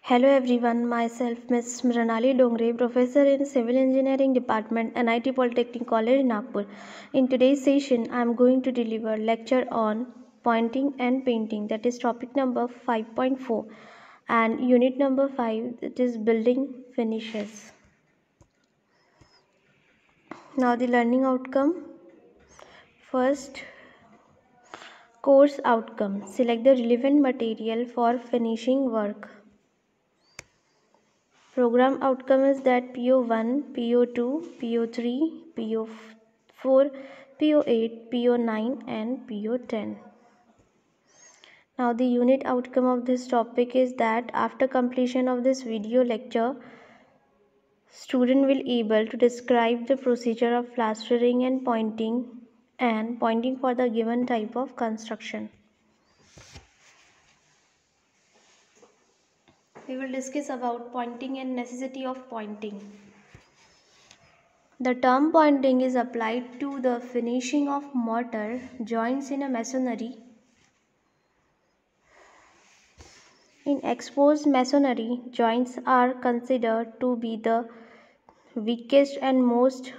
Hello everyone, myself Ms. Mranali Dongre, Professor in Civil Engineering Department, NIT Polytechnic College, Nagpur. In today's session, I am going to deliver lecture on pointing and painting, that is topic number 5.4 and unit number 5, that is building finishes. Now the learning outcome. First, course outcome. Select the relevant material for finishing work. Program outcome is that PO1, PO2, PO3, PO4, PO8, PO9 and PO10. Now the unit outcome of this topic is that after completion of this video lecture, student will able to describe the procedure of plastering and pointing for the given type of construction. We will discuss about pointing and necessity of pointing. The term pointing is applied to the finishing of mortar joints in a masonry. In exposed masonry, joints are considered to be the weakest and most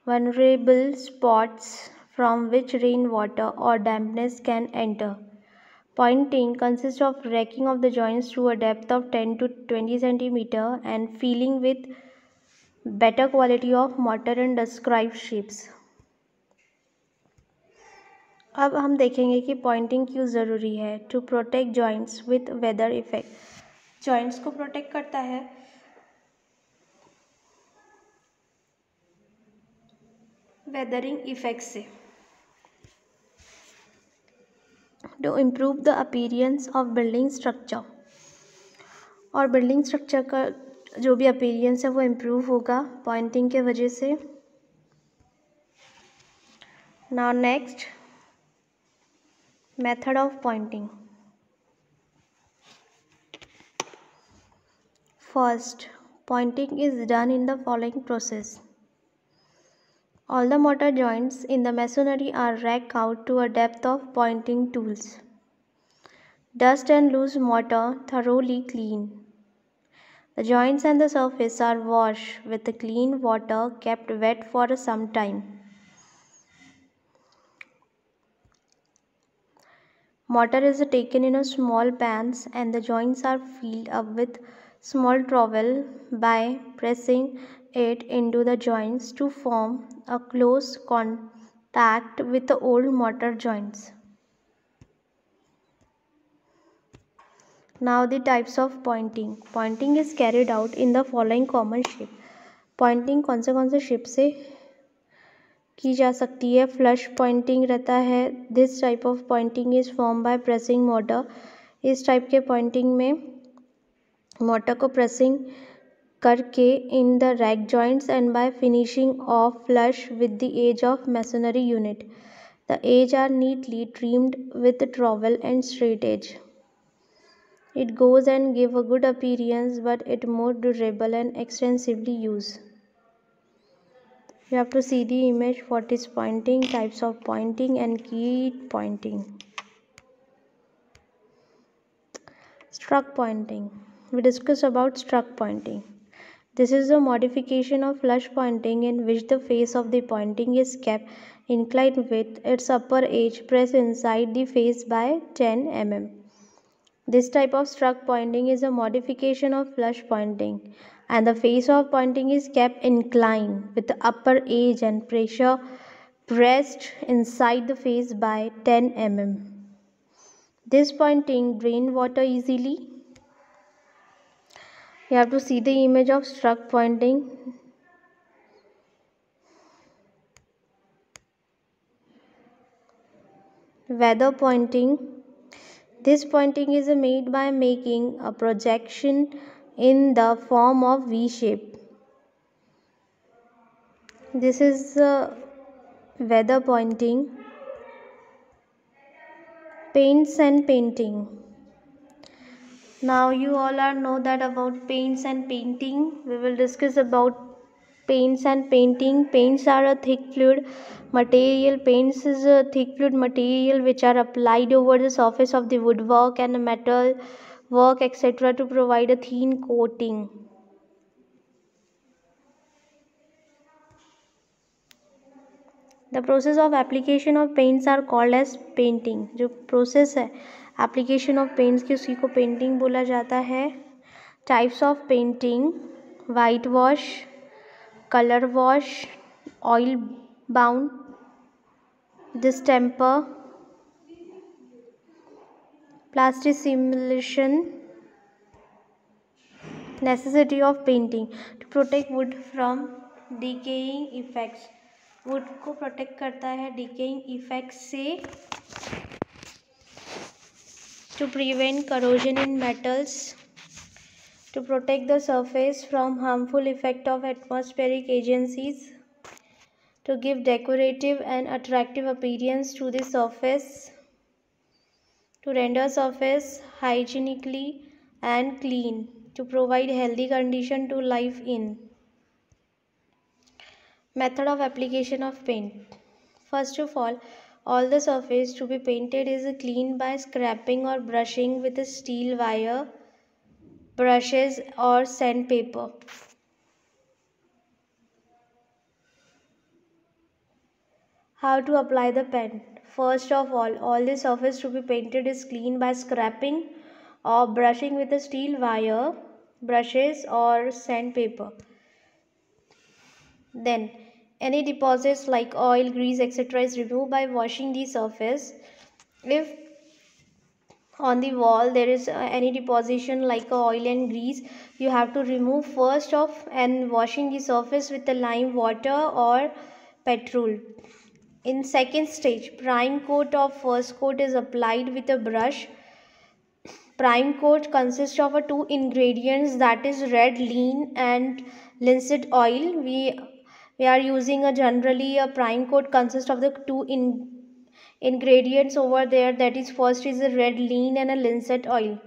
vulnerable spots from which rainwater or dampness can enter. Pointing consists of racking of the joints to a depth of 10 to 20 cm and filling with better quality of mortar and described shapes. अब हम देखेंगे कि Poynting क्यों ज़रूरी है. To protect joints with weather effect. Joints को protect करता है वेदरिंग इफेक्ट से. To improve the appearance of building structure. और बिल्डिंग स्ट्रक्चर का जो भी अपीयरेंस है वो इम्प्रूव होगा पॉइंटिंग के वजह से. Now next, method of pointing. First, pointing is done in the following process. All the mortar joints in the masonry are racked out to a depth of pointing tools. Dust and loose mortar thoroughly clean. The joints and the surface are washed with clean water kept wet for some time. Mortar is taken in a small pans and the joints are filled up with small trowel by pressing it into the joints to form a close contact with the old mortar joints. Now the types of pointing. Pointing is carried out in the following common shape. Pointing कौन से shape से की जा सकती है. Flush pointing रहता है. This type of pointing is form by pressing mortar. इस टाइप के पॉइंटिंग में मोटर को प्रेसिंग करके in the rack joints and by finishing off flush with the edge of masonry unit. The edge are neatly trimmed with trowel and straight edge. It goes and give a good appearance but it more durable and extensively used. You have to see the image what is pointing, types of pointing and key pointing. Struck pointing. We discuss about struck pointing. This is a modification of flush pointing in which the face of the pointing is kept inclined with its upper edge pressed inside the face by 10 mm. This type of struck pointing is a modification of flush pointing and the face of pointing is kept inclined with the upper edge and pressure pressed inside the face by 10 mm. This pointing drain water easily. You have to see the image of struck pointing. Weather pointing. This pointing is made by making a projection in the form of V shape. This is weather pointing. Paints and painting. Now you all know that about paints and painting. We will discuss about paints and painting. Paints are a thick fluid material. Paints is a thick fluid material which are applied over the surface of the woodwork and metal work, etc. to provide a thin coating. The process of application of paints are called as painting. जो process है application of paints की उसी को painting बोला जाता है. Types of painting: white wash, color wash, oil bound, distemper, plastic simulation. Necessity of painting: to protect wood from decaying effects. wood को protect करता है decaying effects से. To prevent corrosion in metals. To protect the surface from harmful effect of atmospheric agencies. To give decorative and attractive appearance to the surface. To render surface hygienically and clean. To provide healthy condition to live in. Method of application of paint. First of all the surface to be painted is cleaned by scraping or brushing with steel wire, brushes or sandpaper. How to apply the paint? First of all the surface to be painted is cleaned by scraping or brushing with steel wire, brushes or sandpaper. Then any deposits like oil, grease, etc. is removed by washing the surface. If on the wall there is any deposition like oil and grease, you have to remove first of and washing the surface with the lime water or petrol. In second stage, prime coat of first coat is applied with a brush. Prime coat consists of two ingredients, that is red lean and linseed oil. We are using generally a prime coat consists of the two ingredients over there, that is first is a red lean and a linseed oil.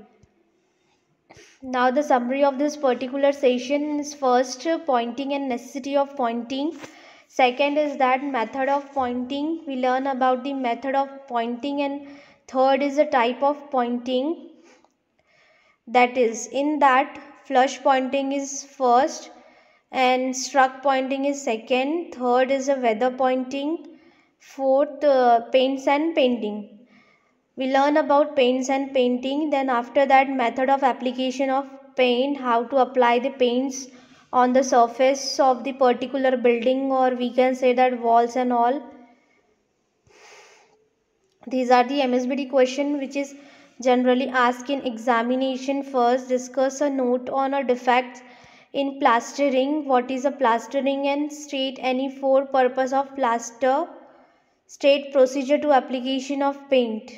Now the summary of this particular session is: first, pointing and necessity of pointing. Second is that method of pointing, we learn about the method of pointing. And third is the type of pointing, that is in that flush pointing is first and struck pointing is second. Third is a weather pointing. Fourth, paints and painting. We learn about paints and painting. Then after that, method of application of paint, how to apply the paints on the surface of the particular building, or we can say that walls and all. These are the MSBD question which is generally asked in examination. First, discuss a note on a defect in plastering. What is a plastering? And state any four purpose of plaster. State procedure to application of paint.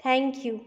Thank you.